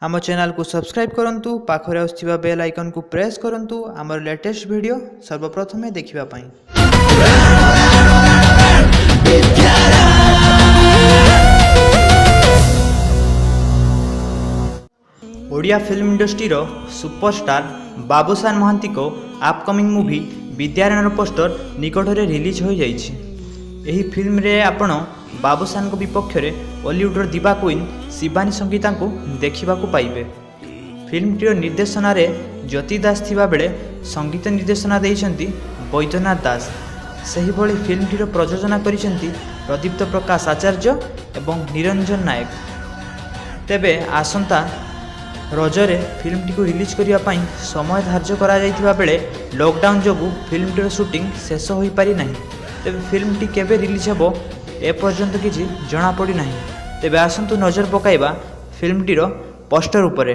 आम चैनल को सब्सक्राइब करंतु पाखरे आउथिबा बेल आइकन को प्रेस करंतु आमर लेटेस्ट वीडियो सर्वप्रथमे देखिबा पई। ओडिया फिल्म इंडस्ट्री रो सुपरस्टार बाबूशान महांती को अपकमिंग मूवी विद्यारण्यर पोस्टर निकटरे रिलीज हो जाइछि। एही फिल्म रे आपण बाबूशान को विपक्ष रे बॉलीवुड दिवा क्वीन शिवानी संगीता को देखा पाइबे। फिल्म टीर निर्देशना रे ज्योति दास थिबा बेले संगीत निर्देशना देइछंती बैद्यनाथ दास। सही भली फिल्म टीर प्रयोजना करिसेंती प्रदीप्त प्रकाश आचार्य एवं निरंजन नायक। तेबे आसंता रजरे फिल्म टी को रिलीज करिया पई समय धार्य करा जाइथिबा बेले लॉकडाउन जोगु फिल्म टीर शूटिंग शेष होई पारि नाही। तेबे फिल्म टी केबे रिलीज हेबो ए पर्यंत किछि जणा पड़ी नाही। तेबे आसंतु नजर पकाइबा फिल्म टीर पोस्टर उपरे।